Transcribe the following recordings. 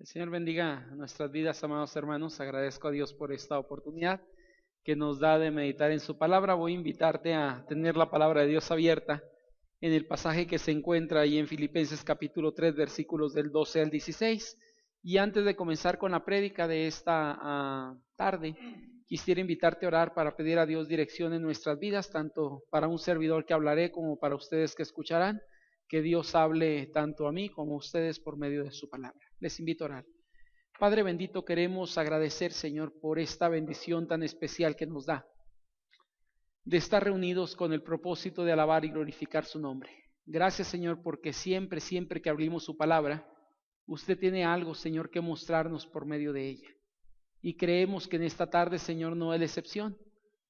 El Señor bendiga nuestras vidas, amados hermanos. Agradezco a Dios por esta oportunidad que nos da de meditar en su palabra. Voy a invitarte a tener la palabra de Dios abierta en el pasaje que se encuentra ahí en Filipenses capítulo 3, versículos del 12 al 16. Y antes de comenzar con la prédica de esta tarde, quisiera invitarte a orar para pedir a Dios dirección en nuestras vidas, tanto para un servidor que hablaré como para ustedes que escucharán. Que Dios hable tanto a mí como a ustedes por medio de su palabra. Les invito a orar. Padre bendito, queremos agradecer, Señor, por esta bendición tan especial que nos da, de estar reunidos con el propósito de alabar y glorificar su nombre. Gracias, Señor, porque siempre que abrimos su palabra, usted tiene algo, Señor, que mostrarnos por medio de ella. Y creemos que en esta tarde, Señor, no es la excepción.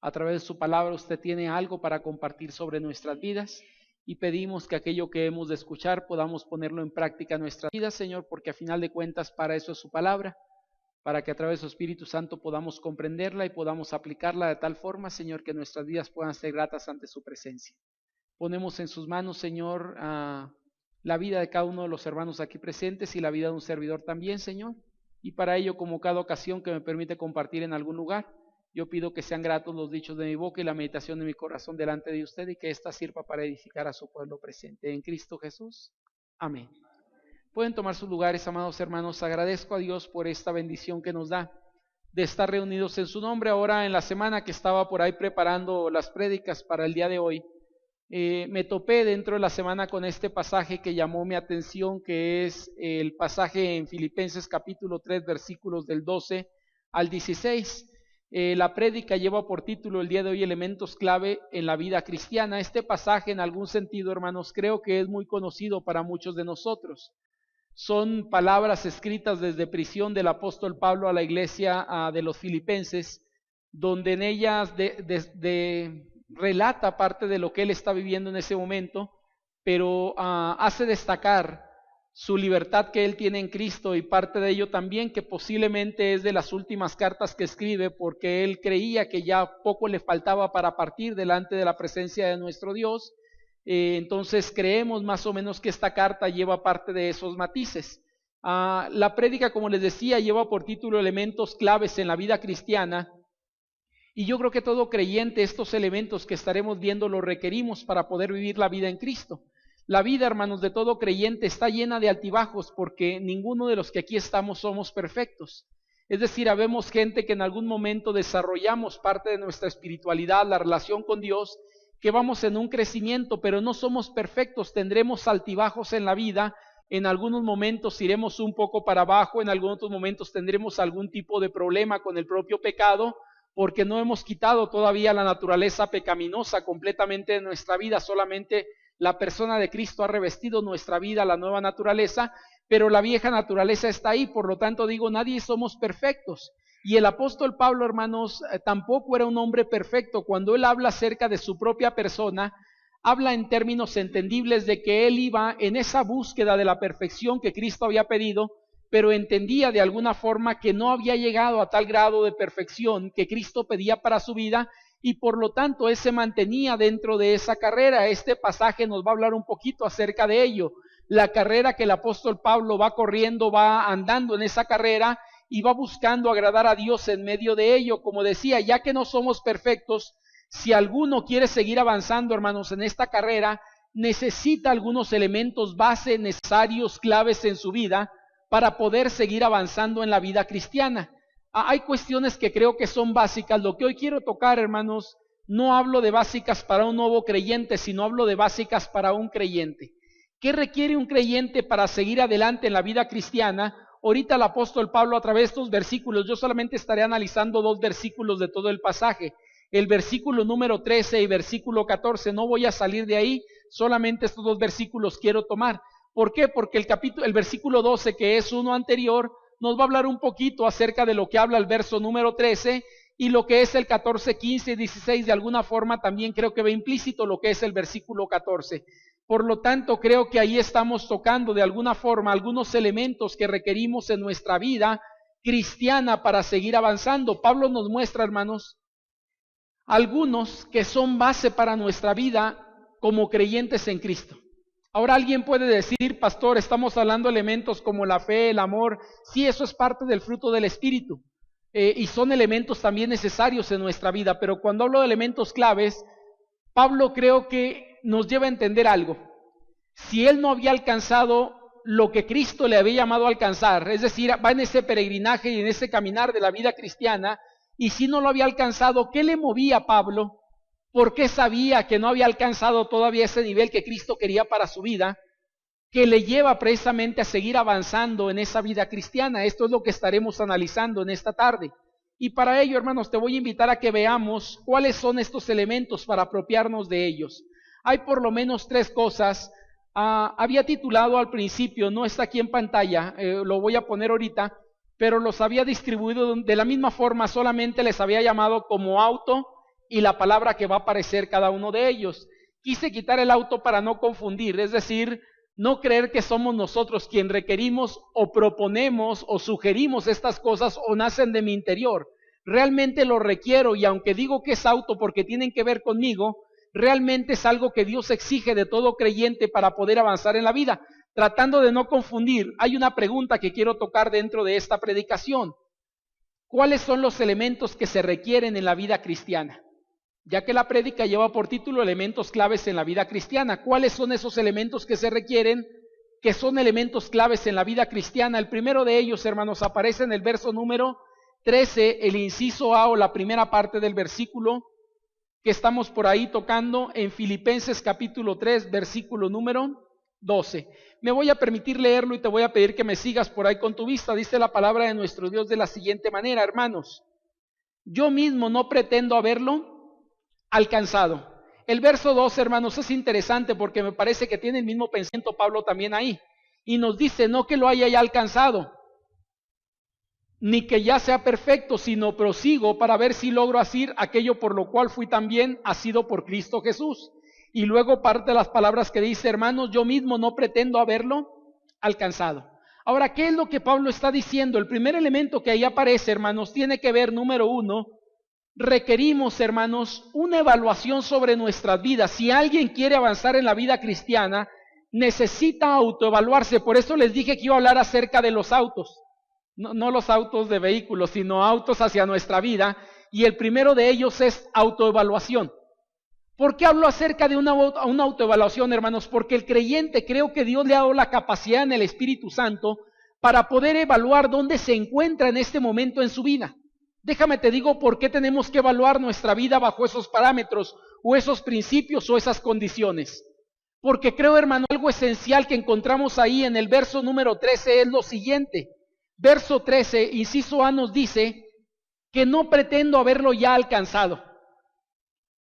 A través de su palabra usted tiene algo para compartir sobre nuestras vidas. Y pedimos que aquello que hemos de escuchar podamos ponerlo en práctica en nuestras vidas, Señor, porque a final de cuentas para eso es su palabra, para que a través de su Espíritu Santo podamos comprenderla y podamos aplicarla de tal forma, Señor, que nuestras vidas puedan ser gratas ante su presencia. Ponemos en sus manos, Señor, la vida de cada uno de los hermanos aquí presentes y la vida de un servidor también, Señor, y para ello, como cada ocasión que me permite compartir en algún lugar, yo pido que sean gratos los dichos de mi boca y la meditación de mi corazón delante de usted y que ésta sirva para edificar a su pueblo presente. En Cristo Jesús. Amén. Pueden tomar sus lugares, amados hermanos. Agradezco a Dios por esta bendición que nos da de estar reunidos en su nombre. Ahora en la semana que estaba por ahí preparando las prédicas para el día de hoy, me topé dentro de la semana con este pasaje que llamó mi atención, que es el pasaje en Filipenses capítulo 3, versículos del 12 al 16. La prédica lleva por título el día de hoy elementos clave en la vida cristiana. Este pasaje en algún sentido, hermanos, creo que es muy conocido para muchos de nosotros. Son palabras escritas desde prisión del apóstol Pablo a la iglesia de los filipenses, donde en ellas relata parte de lo que él está viviendo en ese momento, pero hace destacar su libertad que él tiene en Cristo, y parte de ello también que posiblemente es de las últimas cartas que escribe, porque él creía que ya poco le faltaba para partir delante de la presencia de nuestro Dios. Entonces creemos más o menos que esta carta lleva parte de esos matices. La prédica, como les decía, lleva por título elementos claves en la vida cristiana, y yo creo que todo creyente estos elementos que estaremos viendo los requerimos para poder vivir la vida en Cristo. La vida, hermanos, de todo creyente está llena de altibajos, porque ninguno de los que aquí estamos somos perfectos. Es decir, habemos gente que en algún momento desarrollamos parte de nuestra espiritualidad, la relación con Dios, que vamos en un crecimiento, pero no somos perfectos. Tendremos altibajos en la vida. En algunos momentos iremos un poco para abajo, en algunos otros momentos tendremos algún tipo de problema con el propio pecado, porque no hemos quitado todavía la naturaleza pecaminosa completamente de nuestra vida. Solamente la persona de Cristo ha revestido nuestra vida, la nueva naturaleza, pero la vieja naturaleza está ahí. Por lo tanto digo, nadie somos perfectos. Y el apóstol Pablo, hermanos, tampoco era un hombre perfecto. Cuando él habla acerca de su propia persona, habla en términos entendibles de que él iba en esa búsqueda de la perfección que Cristo había pedido, pero entendía de alguna forma que no había llegado a tal grado de perfección que Cristo pedía para su vida, y por lo tanto él se mantenía dentro de esa carrera. Este pasaje nos va a hablar un poquito acerca de ello. La carrera que el apóstol Pablo va corriendo, va andando en esa carrera y va buscando agradar a Dios en medio de ello. Como decía, ya que no somos perfectos, si alguno quiere seguir avanzando, hermanos, en esta carrera, necesita algunos elementos base necesarios, claves en su vida, para poder seguir avanzando en la vida cristiana. Hay cuestiones que creo que son básicas. Lo que hoy quiero tocar, hermanos, no hablo de básicas para un nuevo creyente, sino hablo de básicas para un creyente. ¿Qué requiere un creyente para seguir adelante en la vida cristiana? Ahorita el apóstol Pablo, a través de estos versículos, yo solamente estaré analizando 2 versículos de todo el pasaje. El versículo número 13 y versículo 14, no voy a salir de ahí, solamente estos 2 versículos quiero tomar. ¿Por qué? Porque el versículo 12, que es uno anterior, nos va a hablar un poquito acerca de lo que habla el verso número 13, y lo que es el 14, 15 y 16, de alguna forma también creo que ve implícito lo que es el versículo 14. Por lo tanto, creo que ahí estamos tocando de alguna forma algunos elementos que requerimos en nuestra vida cristiana para seguir avanzando. Pablo nos muestra, hermanos, algunos que son base para nuestra vida como creyentes en Cristo. Ahora alguien puede decir, pastor, estamos hablando de elementos como la fe, el amor. Sí, eso es parte del fruto del Espíritu. Y son elementos también necesarios en nuestra vida. Pero cuando hablo de elementos claves, Pablo creo que nos lleva a entender algo. Si él no había alcanzado lo que Cristo le había llamado a alcanzar, es decir, va en ese peregrinaje y en ese caminar de la vida cristiana, y si no lo había alcanzado, ¿qué le movía a Pablo? ¿Por qué sabía que no había alcanzado todavía ese nivel que Cristo quería para su vida? Que le lleva precisamente a seguir avanzando en esa vida cristiana. Esto es lo que estaremos analizando en esta tarde. Y para ello, hermanos, te voy a invitar a que veamos cuáles son estos elementos para apropiarnos de ellos. Hay por lo menos 3 cosas. Había titulado al principio, no está aquí en pantalla, lo voy a poner ahorita, pero los había distribuido de la misma forma, solamente les había llamado como auto y la palabra que va a aparecer cada uno de ellos. Quise quitar el auto para no confundir, es decir, no creer que somos nosotros quien requerimos o proponemos o sugerimos estas cosas o nacen de mi interior. Realmente lo requiero, y aunque digo que es auto porque tienen que ver conmigo, realmente es algo que Dios exige de todo creyente para poder avanzar en la vida. Tratando de no confundir, hay una pregunta que quiero tocar dentro de esta predicación. ¿Cuáles son los elementos que se requieren en la vida cristiana? Ya que la prédica lleva por título elementos claves en la vida cristiana. ¿Cuáles son esos elementos que se requieren, que son elementos claves en la vida cristiana? El primero de ellos, hermanos, aparece en el verso número 13, el inciso A o la primera parte del versículo que estamos por ahí tocando en Filipenses capítulo 3, versículo número 12. Me voy a permitir leerlo y te voy a pedir que me sigas por ahí con tu vista. Dice la palabra de nuestro Dios de la siguiente manera, hermanos: yo mismo no pretendo haberlo alcanzado. El verso 2, hermanos, es interesante porque me parece que tiene el mismo pensamiento Pablo también ahí. Y nos dice, no que lo haya ya alcanzado, ni que ya sea perfecto, sino prosigo para ver si logro hacer aquello por lo cual fui también asido por Cristo Jesús. Y luego parte de las palabras que dice, hermanos, yo mismo no pretendo haberlo alcanzado. Ahora, ¿qué es lo que Pablo está diciendo? El primer elemento que ahí aparece, hermanos, tiene que ver, número 1, requerimos, hermanos, una evaluación sobre nuestras vidas. Si alguien quiere avanzar en la vida cristiana, necesita autoevaluarse. Por eso les dije que iba a hablar acerca de los autos. No los autos de vehículos, sino autos hacia nuestra vida. Y el primero de ellos es autoevaluación. ¿Por qué hablo acerca de una autoevaluación, hermanos? Porque el creyente, creo que Dios le ha dado la capacidad en el Espíritu Santo para poder evaluar dónde se encuentra en este momento en su vida. Déjame te digo por qué tenemos que evaluar nuestra vida bajo esos parámetros o esos principios o esas condiciones. Porque creo, hermano, algo esencial que encontramos ahí en el verso número 13 es lo siguiente. Verso 13, inciso A, nos dice que no pretendo haberlo ya alcanzado.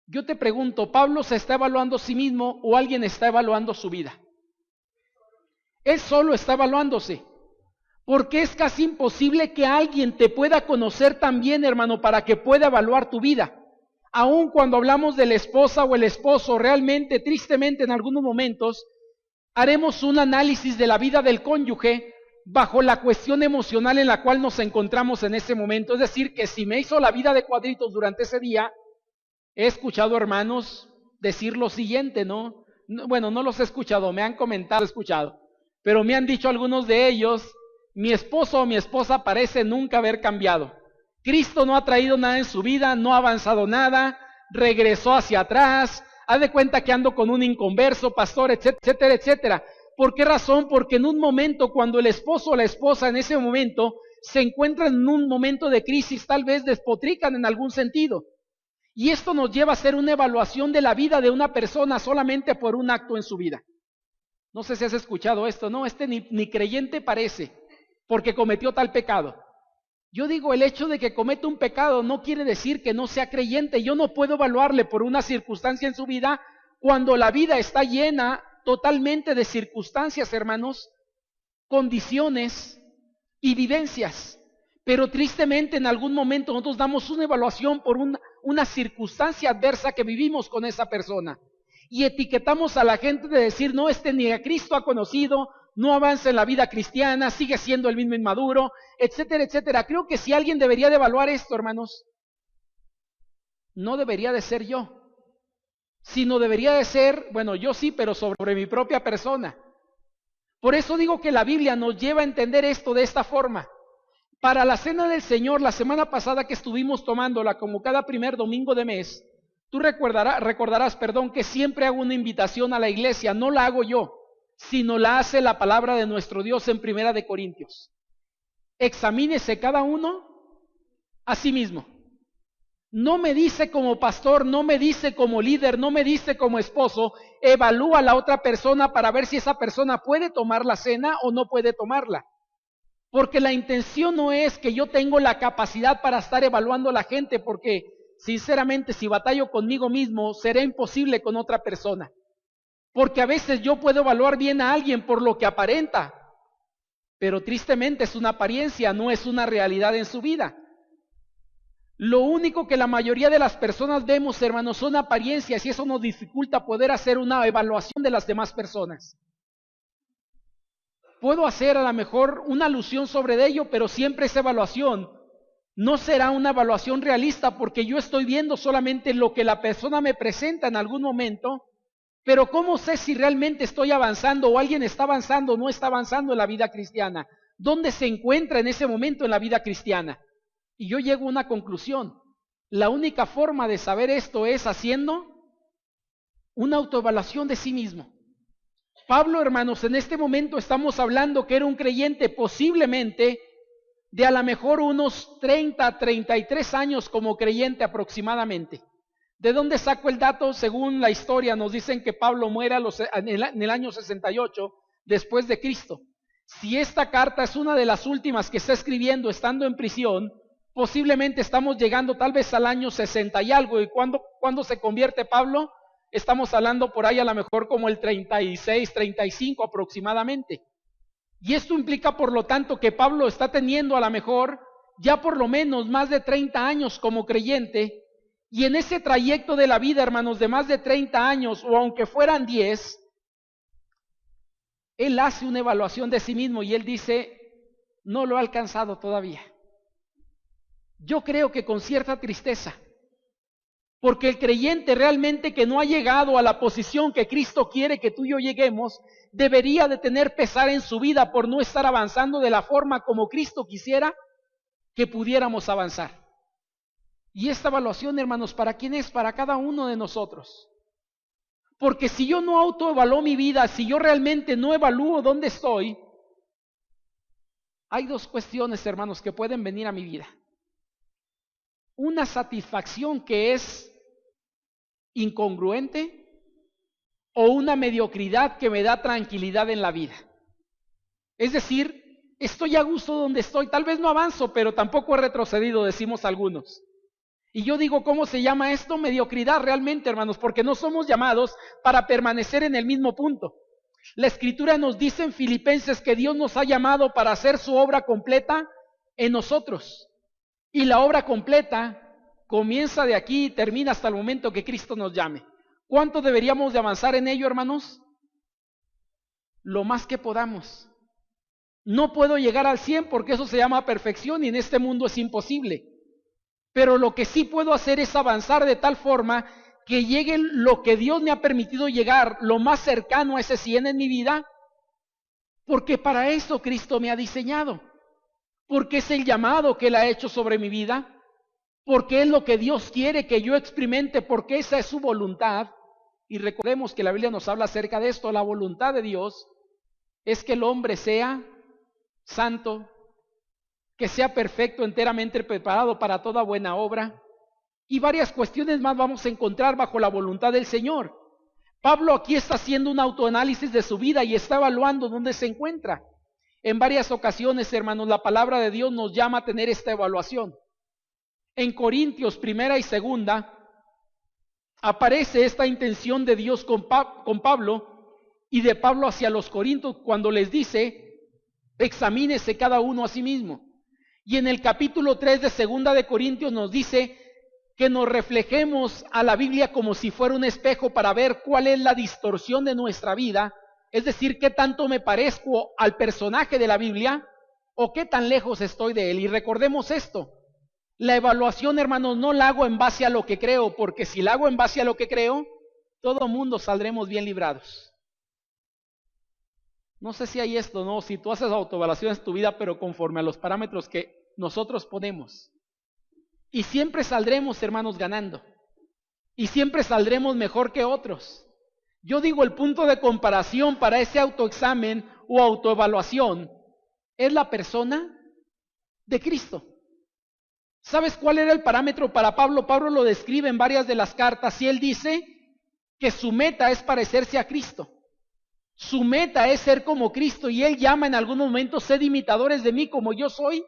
Yo te pregunto, ¿Pablo se está evaluando a sí mismo o alguien está evaluando su vida? Él solo está evaluándose. Porque es casi imposible que alguien te pueda conocer tan bien, hermano, para que pueda evaluar tu vida. Aun cuando hablamos de la esposa o el esposo, realmente, tristemente, en algunos momentos, haremos un análisis de la vida del cónyuge bajo la cuestión emocional en la cual nos encontramos en ese momento. Es decir, que si me hizo la vida de cuadritos durante ese día, he escuchado hermanos decir lo siguiente, ¿no? Bueno, no los he escuchado, me han comentado, pero me han dicho algunos de ellos: mi esposo o mi esposa parece nunca haber cambiado. Cristo no ha traído nada en su vida, no ha avanzado nada, regresó hacia atrás, haz de cuenta que ando con un inconverso, pastor, etcétera, etcétera. ¿Por qué razón? Porque en un momento, cuando el esposo o la esposa en ese momento se encuentran en un momento de crisis, tal vez despotrican en algún sentido. Y esto nos lleva a hacer una evaluación de la vida de una persona solamente por un acto en su vida. No sé si has escuchado esto, no, ni creyente parece, porque cometió tal pecado. Yo digo, el hecho de que cometa un pecado no quiere decir que no sea creyente. Yo no puedo evaluarle por una circunstancia en su vida cuando la vida está llena totalmente de circunstancias, hermanos, condiciones y vivencias. Pero tristemente en algún momento nosotros damos una evaluación por una circunstancia adversa que vivimos con esa persona. Y etiquetamos a la gente de decir, no, ni a Cristo ha conocido, no avanza en la vida cristiana, sigue siendo el mismo inmaduro, etcétera, etcétera. Creo que si alguien debería de evaluar esto, hermanos, no debería de ser yo, sino debería de ser, bueno, yo sí, pero sobre mi propia persona. Por eso digo que la Biblia nos lleva a entender esto de esta forma. Para la Cena del Señor, la semana pasada que estuvimos tomándola como cada primer domingo de mes, tú recordarás, que siempre hago una invitación a la iglesia, no la hago yo, sino la hace la palabra de nuestro Dios en 1 Corintios. Examínese cada uno a sí mismo. No me dice como pastor, no me dice como líder, no me dice como esposo, evalúa a la otra persona para ver si esa persona puede tomar la cena o no puede tomarla. Porque la intención no es que yo tengo la capacidad para estar evaluando a la gente, porque sinceramente si batallo conmigo mismo, será imposible con otra persona. Porque a veces yo puedo evaluar bien a alguien por lo que aparenta, pero tristemente es una apariencia, no es una realidad en su vida. Lo único que la mayoría de las personas vemos, hermanos, son apariencias, y eso nos dificulta poder hacer una evaluación de las demás personas. Puedo hacer a lo mejor una alusión sobre ello, pero siempre esa evaluación no será una evaluación realista, porque yo estoy viendo solamente lo que la persona me presenta en algún momento, pero ¿cómo sé si realmente estoy avanzando o alguien está avanzando o no está avanzando en la vida cristiana? ¿Dónde se encuentra en ese momento en la vida cristiana? Y yo llego a una conclusión. La única forma de saber esto es haciendo una autoevaluación de sí mismo. Pablo, hermanos, en este momento estamos hablando que era un creyente posiblemente de a lo mejor unos 30, 33 años como creyente aproximadamente. ¿De dónde saco el dato? Según la historia nos dicen que Pablo muere en el año 68 después de Cristo. Si esta carta es una de las últimas que está escribiendo estando en prisión, posiblemente estamos llegando tal vez al año 60 y algo. ¿Y cuándo se convierte Pablo? Estamos hablando por ahí a lo mejor como el 36, 35 aproximadamente. Y esto implica por lo tanto que Pablo está teniendo a lo mejor ya por lo menos más de 30 años como creyente, y en ese trayecto de la vida, hermanos, de más de 30 años, o aunque fueran 10, él hace una evaluación de sí mismo y él dice, no lo ha alcanzado todavía. Yo creo que con cierta tristeza, porque el creyente realmente que no ha llegado a la posición que Cristo quiere que tú y yo lleguemos, debería de tener pesar en su vida por no estar avanzando de la forma como Cristo quisiera que pudiéramos avanzar. Y esta evaluación, hermanos, ¿para quién es? Para cada uno de nosotros. Porque si yo no autoevalúo mi vida, si yo realmente no evalúo dónde estoy, hay dos cuestiones, hermanos, que pueden venir a mi vida. Una satisfacción que es incongruente o una mediocridad que me da tranquilidad en la vida. Es decir, estoy a gusto donde estoy, tal vez no avanzo, pero tampoco he retrocedido, decimos algunos. Y yo digo, ¿cómo se llama esto? Mediocridad realmente, hermanos, porque no somos llamados para permanecer en el mismo punto. La Escritura nos dice en Filipenses que Dios nos ha llamado para hacer su obra completa en nosotros. Y la obra completa comienza de aquí y termina hasta el momento que Cristo nos llame. ¿Cuánto deberíamos de avanzar en ello, hermanos? Lo más que podamos. No puedo llegar al 100 porque eso se llama perfección y en este mundo es imposible. Pero lo que sí puedo hacer es avanzar de tal forma que llegue lo que Dios me ha permitido llegar, lo más cercano a ese 100 en mi vida, porque para eso Cristo me ha diseñado, porque es el llamado que Él ha hecho sobre mi vida, porque es lo que Dios quiere que yo experimente, porque esa es su voluntad. Y recordemos que la Biblia nos habla acerca de esto, la voluntad de Dios es que el hombre sea santo, que sea perfecto, enteramente preparado para toda buena obra, y varias cuestiones más vamos a encontrar bajo la voluntad del Señor. Pablo aquí está haciendo un autoanálisis de su vida y está evaluando dónde se encuentra. En varias ocasiones, hermanos, la palabra de Dios nos llama a tener esta evaluación. En Corintios 1 y 2 aparece esta intención de Dios con Pablo y de Pablo hacia los corintios cuando les dice, examínese cada uno a sí mismo. Y en el capítulo 3 de 2 de Corintios nos dice que nos reflejemos a la Biblia como si fuera un espejo para ver cuál es la distorsión de nuestra vida, es decir, qué tanto me parezco al personaje de la Biblia o qué tan lejos estoy de él. Y recordemos esto, la evaluación, hermanos, no la hago en base a lo que creo, porque si la hago en base a lo que creo, todo mundo saldremos bien librados. No sé si hay esto, ¿no? Si tú haces autoevaluaciones en tu vida, pero conforme a los parámetros que nosotros ponemos. Y siempre saldremos, hermanos, ganando. Y siempre saldremos mejor que otros. Yo digo, el punto de comparación para ese autoexamen o autoevaluación es la persona de Cristo. ¿Sabes cuál era el parámetro para Pablo? Pablo lo describe en varias de las cartas y él dice que su meta es parecerse a Cristo. Su meta es ser como Cristo y él llama en algunos momentos, sed imitadores de mí como yo soy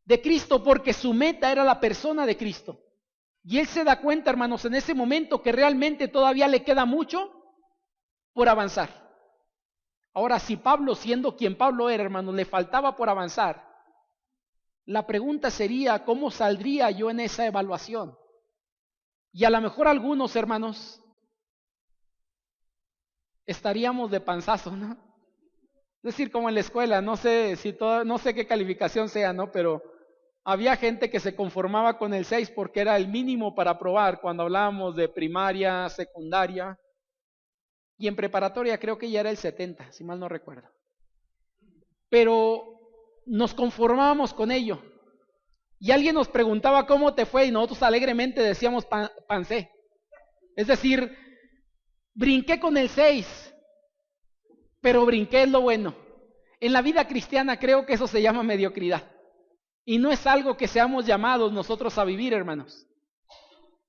de Cristo, porque su meta era la persona de Cristo. Y él se da cuenta, hermanos, en ese momento que realmente todavía le queda mucho por avanzar. Ahora, si Pablo, siendo quien Pablo era, hermanos, le faltaba por avanzar, la pregunta sería, ¿cómo saldría yo en esa evaluación? Y a lo mejor algunos, hermanos, estaríamos de panzazo, ¿no? Es decir, como en la escuela, no sé qué calificación sea, ¿no? Pero había gente que se conformaba con el 6 porque era el mínimo para aprobar cuando hablábamos de primaria, secundaria, y en preparatoria creo que ya era el 70, si mal no recuerdo. Pero nos conformábamos con ello. Y alguien nos preguntaba cómo te fue y nosotros alegremente decíamos pancé. Es decir, brinqué con el 6, pero brinqué es lo bueno. En la vida cristiana creo que eso se llama mediocridad. Y no es algo que seamos llamados nosotros a vivir, hermanos.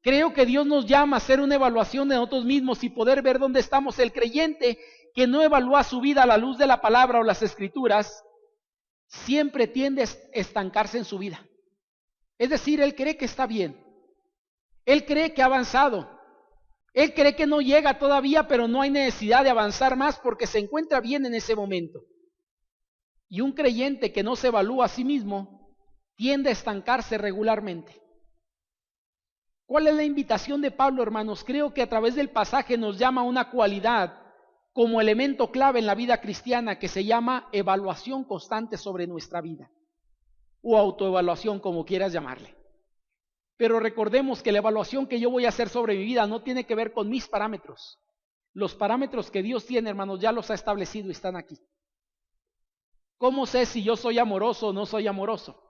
Creo que Dios nos llama a hacer una evaluación de nosotros mismos y poder ver dónde estamos. El creyente que no evalúa su vida a la luz de la palabra o las escrituras, siempre tiende a estancarse en su vida. Es decir, él cree que está bien. Él cree que ha avanzado. Él cree que no llega todavía, pero no hay necesidad de avanzar más porque se encuentra bien en ese momento. Y un creyente que no se evalúa a sí mismo tiende a estancarse regularmente. ¿Cuál es la invitación de Pablo, hermanos? Creo que a través del pasaje nos llama a una cualidad como elemento clave en la vida cristiana que se llama evaluación constante sobre nuestra vida, o autoevaluación, como quieras llamarle. Pero recordemos que la evaluación que yo voy a hacer sobre mi vida no tiene que ver con mis parámetros. Los parámetros que Dios tiene, hermanos, ya los ha establecido y están aquí. ¿Cómo sé si yo soy amoroso o no soy amoroso?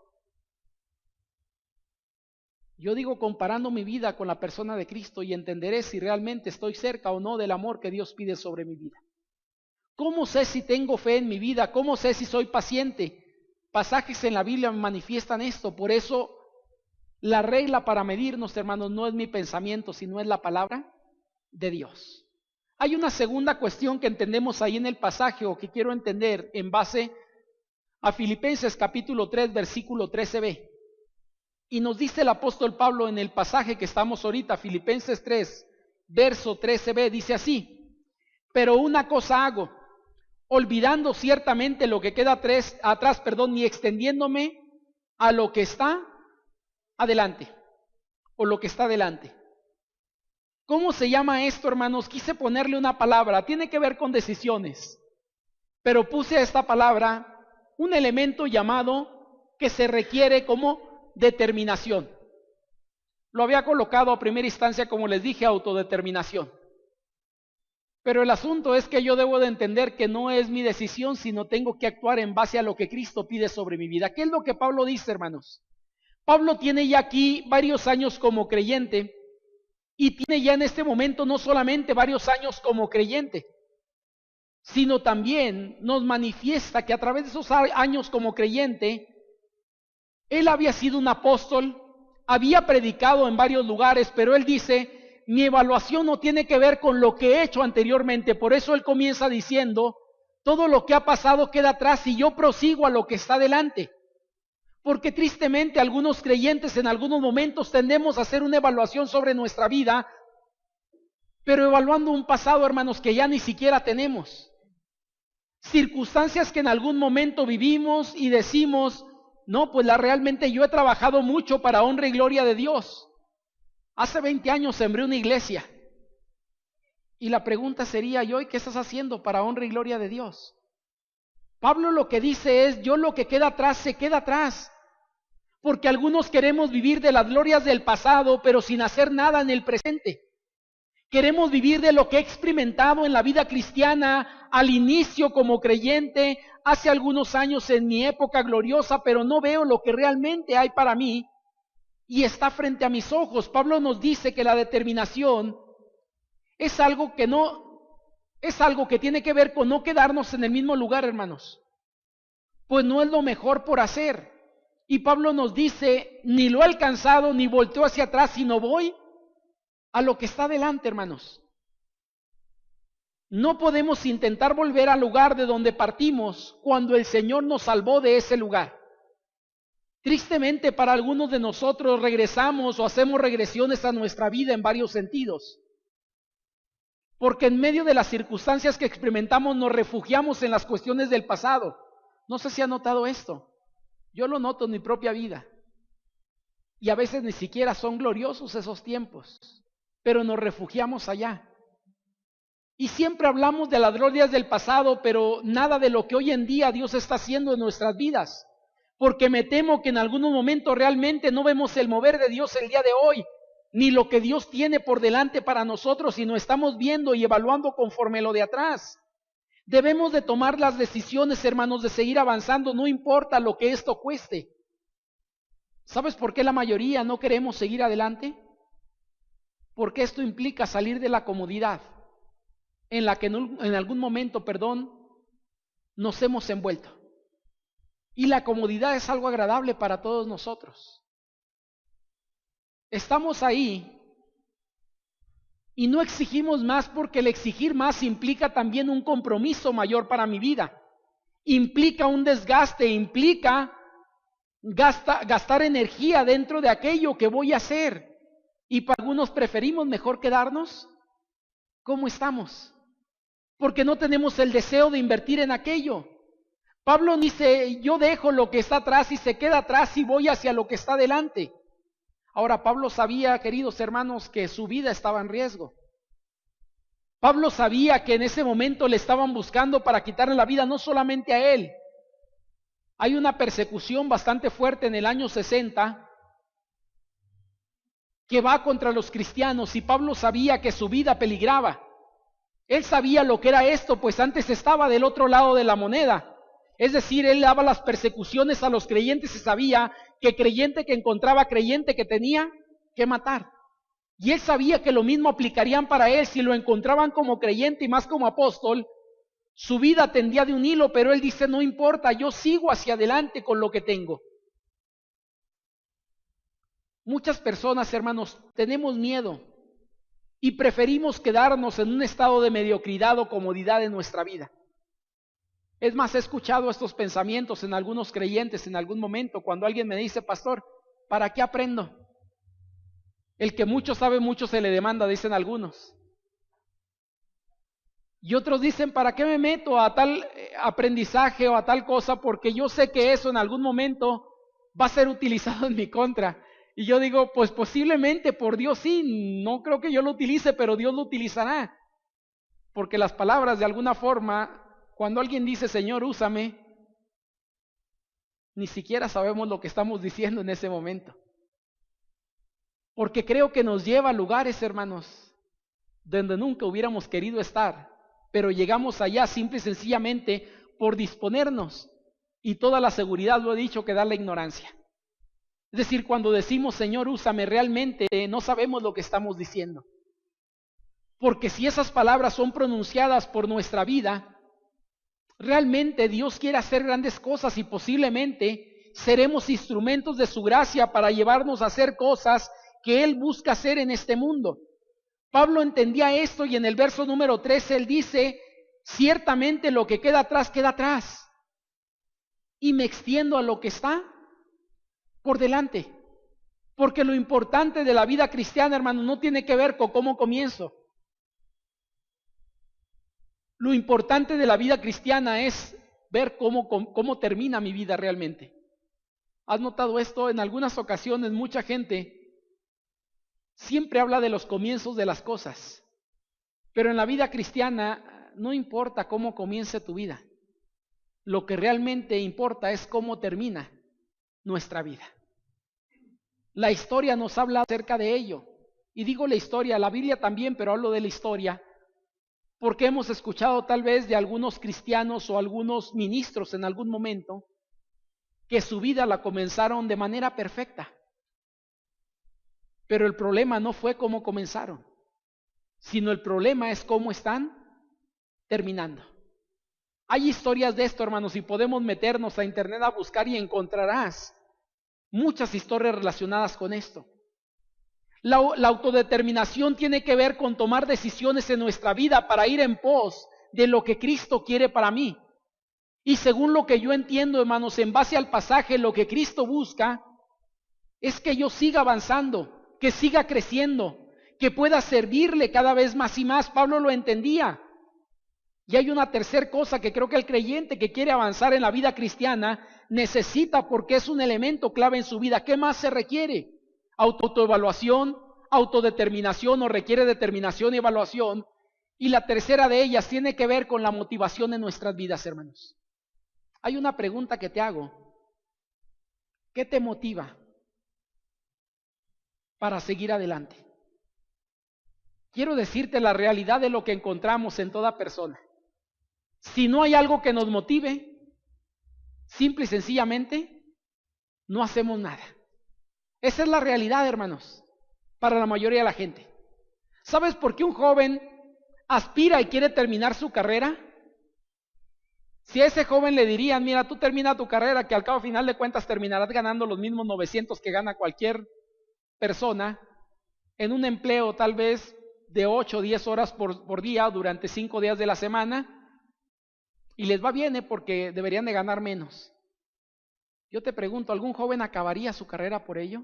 Yo digo comparando mi vida con la persona de Cristo y entenderé si realmente estoy cerca o no del amor que Dios pide sobre mi vida. ¿Cómo sé si tengo fe en mi vida? ¿Cómo sé si soy paciente? Pasajes en la Biblia me manifiestan esto, por eso la regla para medirnos, hermanos, no es mi pensamiento, sino es la palabra de Dios. Hay una segunda cuestión que entendemos ahí en el pasaje o que quiero entender en base a Filipenses capítulo 3, versículo 13b. Y nos dice el apóstol Pablo en el pasaje que estamos ahorita, Filipenses 3, verso 13b, dice así: pero una cosa hago, olvidando ciertamente lo que queda atrás, y extendiéndome a lo que está adelante, o lo que está adelante. ¿Cómo se llama esto, hermanos? Quise ponerle una palabra, tiene que ver con decisiones, pero puse a esta palabra un elemento llamado que se requiere como determinación. Lo había colocado a primera instancia, como les dije, autodeterminación. Pero el asunto es que yo debo de entender que no es mi decisión, sino tengo que actuar en base a lo que Cristo pide sobre mi vida. ¿Qué es lo que Pablo dice, hermanos? Pablo tiene ya aquí varios años como creyente y tiene ya en este momento no solamente varios años como creyente, sino también nos manifiesta que a través de esos años como creyente, él había sido un apóstol, había predicado en varios lugares, pero él dice, mi evaluación no tiene que ver con lo que he hecho anteriormente. Por eso él comienza diciendo, todo lo que ha pasado queda atrás y yo prosigo a lo que está delante. Porque tristemente algunos creyentes en algunos momentos tendemos a hacer una evaluación sobre nuestra vida, pero evaluando un pasado, hermanos, que ya ni siquiera tenemos. Circunstancias que en algún momento vivimos y decimos, no, pues realmente yo he trabajado mucho para honra y gloria de Dios. Hace 20 años sembré una iglesia. Y la pregunta sería, ¿y hoy qué estás haciendo para honra y gloria de Dios? Pablo lo que dice es, yo lo que queda atrás se queda atrás. Porque algunos queremos vivir de las glorias del pasado, pero sin hacer nada en el presente. Queremos vivir de lo que he experimentado en la vida cristiana al inicio como creyente, hace algunos años en mi época gloriosa, pero no veo lo que realmente hay para mí y está frente a mis ojos. Pablo nos dice que la determinación es algo que tiene que ver con no quedarnos en el mismo lugar, hermanos, pues no es lo mejor por hacer. Y Pablo nos dice, ni lo he alcanzado, ni volteo hacia atrás, sino voy a lo que está delante, hermanos. No podemos intentar volver al lugar de donde partimos cuando el Señor nos salvó de ese lugar. Tristemente, para algunos de nosotros regresamos o hacemos regresiones a nuestra vida en varios sentidos. Porque en medio de las circunstancias que experimentamos nos refugiamos en las cuestiones del pasado. No sé si ha notado esto. Yo lo noto en mi propia vida. Y a veces ni siquiera son gloriosos esos tiempos, pero nos refugiamos allá. Y siempre hablamos de las glorias del pasado, pero nada de lo que hoy en día Dios está haciendo en nuestras vidas. Porque me temo que en algunos momentos realmente no vemos el mover de Dios el día de hoy, ni lo que Dios tiene por delante para nosotros, sino estamos viendo y evaluando conforme lo de atrás. Debemos de tomar las decisiones, hermanos, de seguir avanzando, no importa lo que esto cueste. ¿Sabes por qué la mayoría no queremos seguir adelante? Porque esto implica salir de la comodidad en la que en algún momento, nos hemos envuelto. Y la comodidad es algo agradable para todos nosotros. Estamos ahí y no exigimos más porque el exigir más implica también un compromiso mayor para mi vida. Implica un desgaste, implica gastar energía dentro de aquello que voy a hacer. Y para algunos preferimos mejor quedarnos como estamos, porque no tenemos el deseo de invertir en aquello. Pablo dice, yo dejo lo que está atrás y se queda atrás y voy hacia lo que está adelante. Ahora, Pablo sabía, queridos hermanos, que su vida estaba en riesgo. Pablo sabía que en ese momento le estaban buscando para quitarle la vida no solamente a él. Hay una persecución bastante fuerte en el año 60 que va contra los cristianos y Pablo sabía que su vida peligraba. Él sabía lo que era esto, pues antes estaba del otro lado de la moneda. Es decir, él daba las persecuciones a los creyentes y sabía que creyente que encontraba creyente que tenía que matar. Y él sabía que lo mismo aplicarían para él si lo encontraban como creyente y más como apóstol. Su vida tendía de un hilo, pero él dice, no importa, yo sigo hacia adelante con lo que tengo. Muchas personas, hermanos, tenemos miedo y preferimos quedarnos en un estado de mediocridad o comodidad en nuestra vida. Es más, he escuchado estos pensamientos en algunos creyentes en algún momento, cuando alguien me dice, pastor, ¿para qué aprendo? El que mucho sabe, mucho se le demanda, dicen algunos. Y otros dicen, ¿para qué me meto a tal aprendizaje o a tal cosa? Porque yo sé que eso en algún momento va a ser utilizado en mi contra. Y yo digo, pues posiblemente por Dios sí, no creo que yo lo utilice, pero Dios lo utilizará. Porque las palabras de alguna forma, cuando alguien dice, Señor, úsame, ni siquiera sabemos lo que estamos diciendo en ese momento. Porque creo que nos lleva a lugares, hermanos, donde nunca hubiéramos querido estar, pero llegamos allá simple y sencillamente por disponernos. Y toda la seguridad, lo he dicho, que da la ignorancia. Es decir, cuando decimos, Señor, úsame, realmente no sabemos lo que estamos diciendo. Porque si esas palabras son pronunciadas por nuestra vida, realmente Dios quiere hacer grandes cosas y posiblemente seremos instrumentos de su gracia para llevarnos a hacer cosas que Él busca hacer en este mundo. Pablo entendía esto y en el verso número 13 él dice, ciertamente lo que queda atrás y me extiendo a lo que está por delante. Porque lo importante de la vida cristiana, hermano, no tiene que ver con cómo comienzo. Lo importante de la vida cristiana es ver cómo termina mi vida realmente. ¿Has notado esto? En algunas ocasiones mucha gente siempre habla de los comienzos de las cosas, pero en la vida cristiana no importa cómo comience tu vida. Lo que realmente importa es cómo termina nuestra vida. La historia nos habla acerca de ello. Y digo la historia, la Biblia también, pero hablo de la historia, porque hemos escuchado tal vez de algunos cristianos o algunos ministros en algún momento que su vida la comenzaron de manera perfecta. Pero el problema no fue cómo comenzaron, sino el problema es cómo están terminando. Hay historias de esto, hermanos, y podemos meternos a internet a buscar y encontrarás muchas historias relacionadas con esto. La autodeterminación tiene que ver con tomar decisiones en nuestra vida para ir en pos de lo que Cristo quiere para mí. Y según lo que yo entiendo, hermanos, en base al pasaje, lo que Cristo busca es que yo siga avanzando, que siga creciendo, que pueda servirle cada vez más y más. Pablo lo entendía. Y hay una tercera cosa que creo que el creyente que quiere avanzar en la vida cristiana necesita, porque es un elemento clave en su vida. ¿Qué más se requiere? Autoevaluación, autodeterminación, o requiere determinación y evaluación. Y la tercera de ellas tiene que ver con la motivación en nuestras vidas, hermanos. Hay una pregunta que te hago. ¿Qué te motiva para seguir adelante? Quiero decirte la realidad de lo que encontramos en toda persona. Si no hay algo que nos motive, simple y sencillamente, no hacemos nada. Esa es la realidad, hermanos, para la mayoría de la gente. ¿Sabes por qué un joven aspira y quiere terminar su carrera? Si a ese joven le dirían, mira, tú termina tu carrera, que al cabo final de cuentas terminarás ganando los mismos 900 que gana cualquier persona, en un empleo tal vez de 8 o 10 horas por día durante 5 días de la semana, y les va bien, porque deberían de ganar menos. Yo te pregunto, ¿algún joven acabaría su carrera por ello?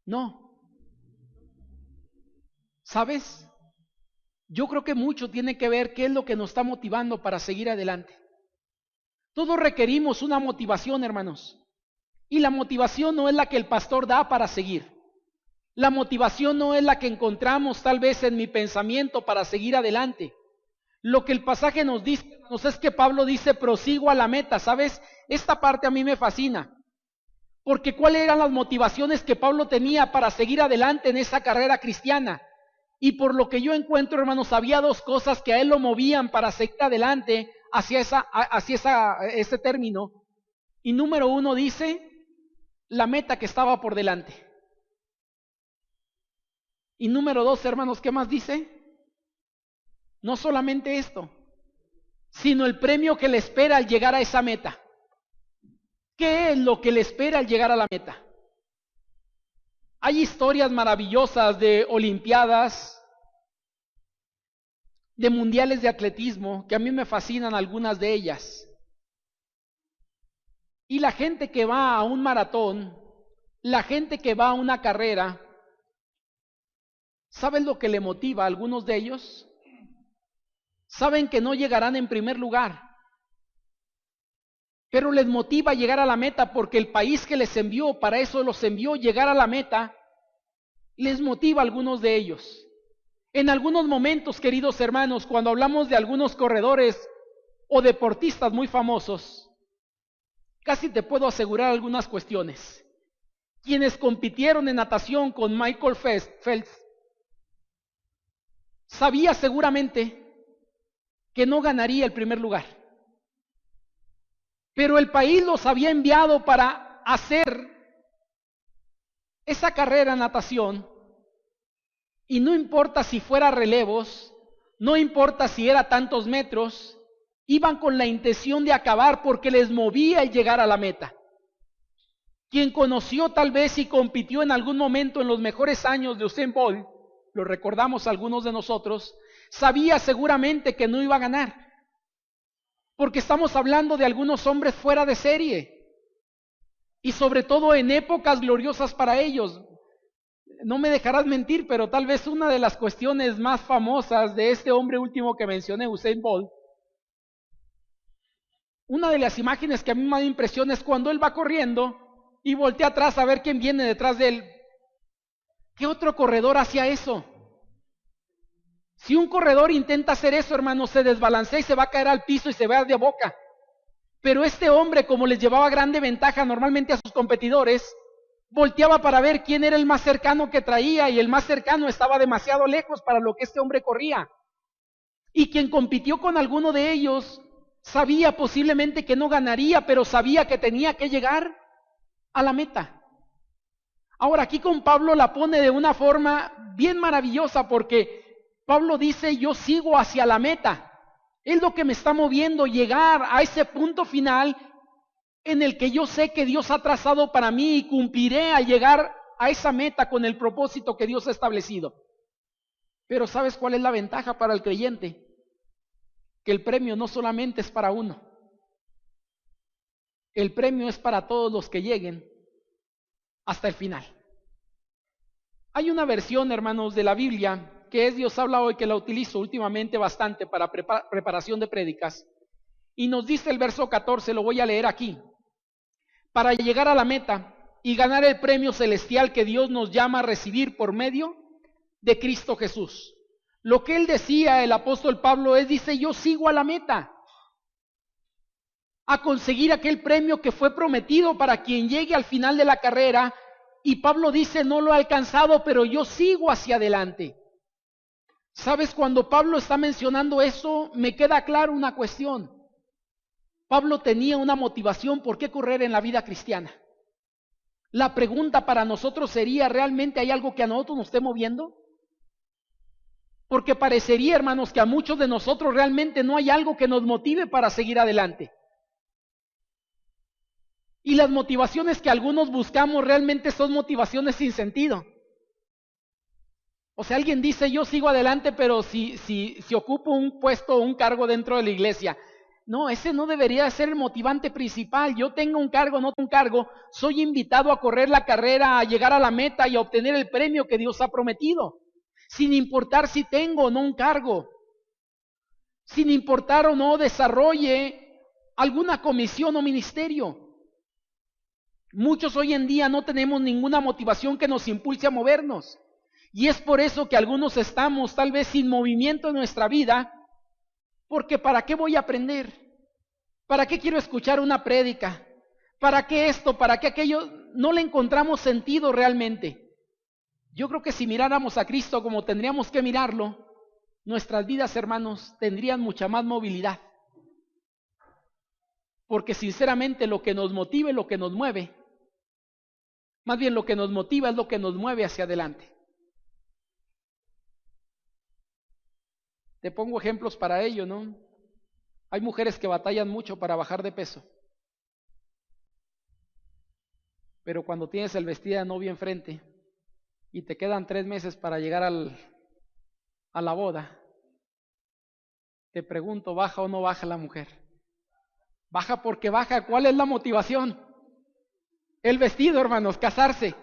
No. ¿Sabes? Yo creo que mucho tiene que ver qué es lo que nos está motivando para seguir adelante. Todos requerimos una motivación, hermanos. Y la motivación no es la que el pastor da para seguir. La motivación no es la que encontramos tal vez en mi pensamiento para seguir adelante. Lo que el pasaje nos dice, hermanos, es que Pablo dice, prosigo a la meta. ¿Sabes? Esta parte a mí me fascina. Porque ¿cuáles eran las motivaciones que Pablo tenía para seguir adelante en esa carrera cristiana? Y por lo que yo encuentro, hermanos, había dos cosas que a él lo movían para seguir adelante hacia ese término. Y número uno dice, la meta que estaba por delante. Y número dos, hermanos, ¿qué más dice? No solamente esto, sino el premio que le espera al llegar a esa meta. ¿Qué es lo que le espera al llegar a la meta? Hay historias maravillosas de olimpiadas, de mundiales de atletismo, que a mí me fascinan algunas de ellas. Y la gente que va a un maratón, la gente que va a una carrera, ¿saben lo que le motiva a algunos de ellos? Saben que no llegarán en primer lugar, pero les motiva llegar a la meta porque el país que les envió, para eso los envió, llegar a la meta, les motiva a algunos de ellos. En algunos momentos, queridos hermanos, cuando hablamos de algunos corredores o deportistas muy famosos, casi te puedo asegurar algunas cuestiones. Quienes compitieron en natación con Michael Phelps, sabía seguramente que no ganaría el primer lugar. Pero el país los había enviado para hacer esa carrera en natación, y no importa si fuera relevos, no importa si era tantos metros, iban con la intención de acabar porque les movía el llegar a la meta. Quien conoció tal vez y compitió en algún momento en los mejores años de Usain Bolt, lo recordamos algunos de nosotros, sabía seguramente que no iba a ganar, porque estamos hablando de algunos hombres fuera de serie, y sobre todo en épocas gloriosas para ellos. No me dejarás mentir, pero tal vez una de las cuestiones más famosas de este hombre último que mencioné, Usain Bolt, una de las imágenes que a mí me da impresión es cuando él va corriendo y voltea atrás a ver quién viene detrás de él. ¿Qué otro corredor hacía eso? Si un corredor intenta hacer eso, hermano, se desbalancea y se va a caer al piso y se va de boca. Pero este hombre, como les llevaba grande ventaja normalmente a sus competidores, volteaba para ver quién era el más cercano que traía, y el más cercano estaba demasiado lejos para lo que este hombre corría. Y quien compitió con alguno de ellos sabía posiblemente que no ganaría, pero sabía que tenía que llegar a la meta. Ahora aquí con Pablo la pone de una forma bien maravillosa, porque Pablo dice: yo sigo hacia la meta. Es lo que me está moviendo, llegar a ese punto final en el que yo sé que Dios ha trazado para mí, y cumpliré a llegar a esa meta con el propósito que Dios ha establecido. Pero ¿sabes cuál es la ventaja para el creyente? Que el premio no solamente es para uno. El premio es para todos los que lleguen hasta el final. Hay una versión, hermanos, de la Biblia que es Dios habla hoy, que la utilizo últimamente bastante para preparación de prédicas. Y nos dice el verso 14, lo voy a leer aquí: para llegar a la meta y ganar el premio celestial que Dios nos llama a recibir por medio de Cristo Jesús. Lo que él decía, el apóstol Pablo, dice: yo sigo a la meta, a conseguir aquel premio que fue prometido para quien llegue al final de la carrera. Y Pablo dice: no lo he alcanzado, pero yo sigo hacia adelante. ¿Sabes? Cuando Pablo está mencionando eso, me queda claro una cuestión. Pablo tenía una motivación por qué correr en la vida cristiana. La pregunta para nosotros sería: ¿realmente hay algo que a nosotros nos esté moviendo? Porque parecería, hermanos, que a muchos de nosotros realmente no hay algo que nos motive para seguir adelante. Y las motivaciones que algunos buscamos realmente son motivaciones sin sentido. O sea, alguien dice: yo sigo adelante, pero si ocupo un puesto o un cargo dentro de la iglesia. No, ese no debería ser el motivante principal. Yo tengo un cargo, no tengo un cargo, soy invitado a correr la carrera, a llegar a la meta y a obtener el premio que Dios ha prometido, sin importar si tengo o no un cargo, sin importar o no desarrolle alguna comisión o ministerio. Muchos hoy en día no tenemos ninguna motivación que nos impulse a movernos, y es por eso que algunos estamos tal vez sin movimiento en nuestra vida. Porque ¿para qué voy a aprender? ¿Para qué quiero escuchar una prédica? ¿Para qué esto? ¿Para qué aquello? No le encontramos sentido realmente. Yo creo que si miráramos a Cristo como tendríamos que mirarlo, nuestras vidas, hermanos, tendrían mucha más movilidad. Porque sinceramente lo que nos motiva y lo que nos mueve, más bien lo que nos motiva es lo que nos mueve hacia adelante. Te pongo ejemplos para ello, ¿no? Hay mujeres que batallan mucho para bajar de peso, pero cuando tienes el vestido de novia enfrente y te quedan 3 meses para llegar a la boda, te pregunto: ¿baja o no baja la mujer? Baja porque baja. ¿Cuál es la motivación? El vestido, hermanos, casarse.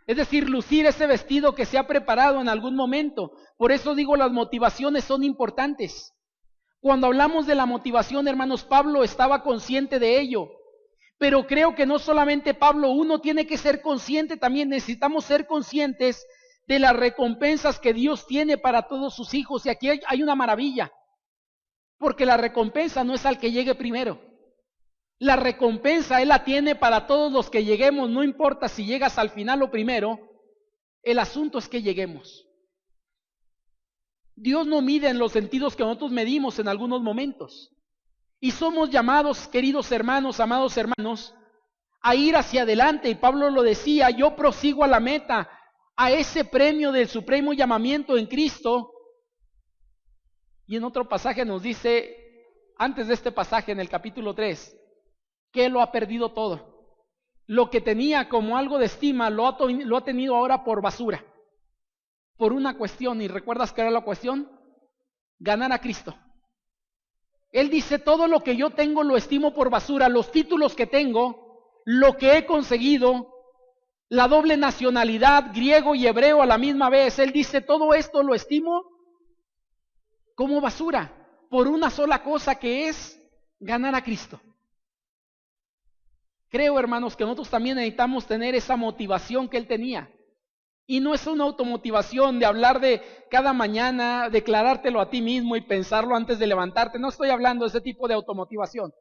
Es decir, lucir ese vestido que se ha preparado en algún momento. Por eso digo, las motivaciones son importantes. Cuando hablamos de la motivación, hermanos, Pablo estaba consciente de ello. Pero creo que no solamente Pablo, uno tiene que ser consciente, también necesitamos ser conscientes de las recompensas que Dios tiene para todos sus hijos. Y aquí hay una maravilla, porque la recompensa no es al que llegue primero. La recompensa Él la tiene para todos los que lleguemos, no importa si llegas al final o primero, el asunto es que lleguemos. Dios no mide en los sentidos que nosotros medimos en algunos momentos. Y somos llamados, queridos hermanos, amados hermanos, a ir hacia adelante. Y Pablo lo decía: yo prosigo a la meta, a ese premio del supremo llamamiento en Cristo. Y en otro pasaje nos dice, antes de este pasaje, en el capítulo 3, que lo ha perdido todo. Lo que tenía como algo de estima lo ha tenido ahora por basura, por una cuestión. ¿Y recuerdas qué era la cuestión? Ganar a Cristo. Él dice: todo lo que yo tengo lo estimo por basura. Los títulos que tengo, lo que he conseguido, la doble nacionalidad, griego y hebreo a la misma vez. Él dice: todo esto lo estimo como basura, por una sola cosa, que es ganar a Cristo. Creo, hermanos, que nosotros también necesitamos tener esa motivación que él tenía. Y no es una automotivación de hablar de cada mañana, declarártelo a ti mismo y pensarlo antes de levantarte. No estoy hablando de ese tipo de automotivación.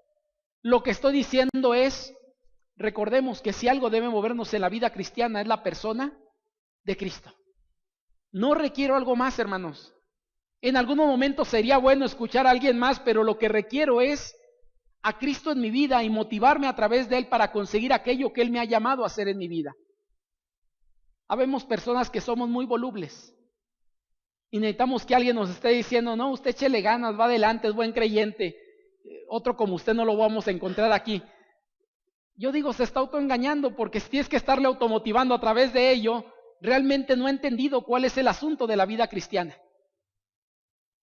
Lo que estoy diciendo es recordemos que si algo debe movernos en la vida cristiana es la persona de Cristo. No requiero algo más, hermanos. En algún momento sería bueno escuchar a alguien más, pero lo que requiero es a Cristo en mi vida y motivarme a través de Él para conseguir aquello que Él me ha llamado a hacer en mi vida. Habemos personas que somos muy volubles y necesitamos que alguien nos esté diciendo, no, usted échele ganas, va adelante, es buen creyente. Otro como usted no lo vamos a encontrar aquí. Yo digo, se está autoengañando, porque si tienes que estarle automotivando a través de ello, realmente no ha entendido cuál es el asunto de la vida cristiana.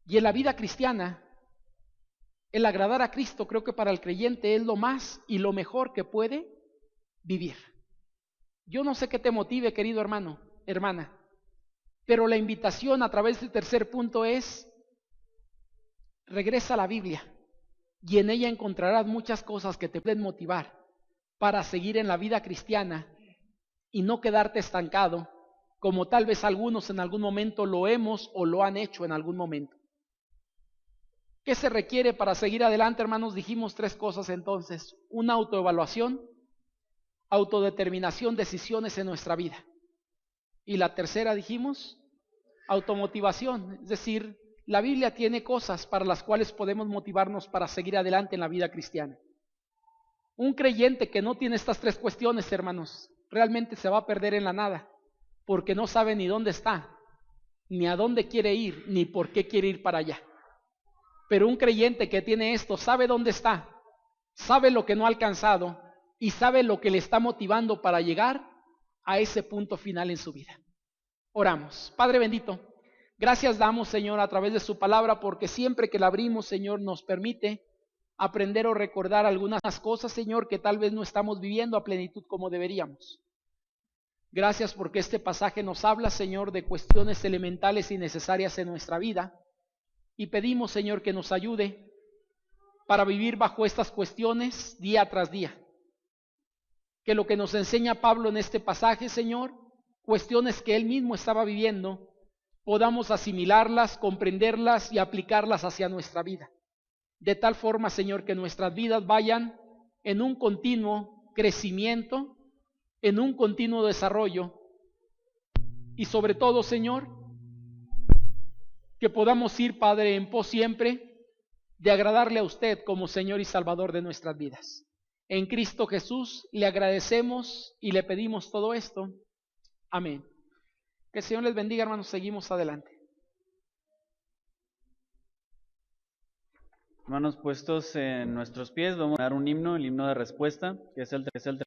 Y en la vida cristiana, el agradar a Cristo, creo que para el creyente es lo más y lo mejor que puede vivir. Yo no sé qué te motive, querido hermano, hermana, pero la invitación a través del tercer punto es: regresa a la Biblia y en ella encontrarás muchas cosas que te pueden motivar para seguir en la vida cristiana y no quedarte estancado, como tal vez algunos en algún momento lo hemos o lo han hecho en algún momento. ¿Qué se requiere para seguir adelante, hermanos? Dijimos 3 cosas entonces: una autoevaluación, autodeterminación, decisiones en nuestra vida. Y la tercera, dijimos, automotivación, es decir, la Biblia tiene cosas para las cuales podemos motivarnos para seguir adelante en la vida cristiana. Un creyente que no tiene estas 3 cuestiones, hermanos, realmente se va a perder en la nada, porque no sabe ni dónde está, ni a dónde quiere ir, ni por qué quiere ir para allá. Pero un creyente que tiene esto, sabe dónde está, sabe lo que no ha alcanzado y sabe lo que le está motivando para llegar a ese punto final en su vida. Oramos. Padre bendito, gracias damos, Señor, a través de su palabra, porque siempre que la abrimos, Señor, nos permite aprender o recordar algunas cosas, Señor, que tal vez no estamos viviendo a plenitud como deberíamos. Gracias porque este pasaje nos habla, Señor, de cuestiones elementales y necesarias en nuestra vida. Y pedimos, Señor, que nos ayude para vivir bajo estas cuestiones día tras día. Que lo que nos enseña Pablo en este pasaje, Señor, cuestiones que él mismo estaba viviendo, podamos asimilarlas, comprenderlas y aplicarlas hacia nuestra vida. De tal forma, Señor, que nuestras vidas vayan en un continuo crecimiento, en un continuo desarrollo. Y sobre todo, Señor, que podamos ir, Padre, en pos siempre de agradarle a usted como Señor y Salvador de nuestras vidas. En Cristo Jesús le agradecemos y le pedimos todo esto. Amén. Que el Señor les bendiga, hermanos. Seguimos adelante. Hermanos, puestos en nuestros pies, vamos a dar un himno, el himno de respuesta, que es el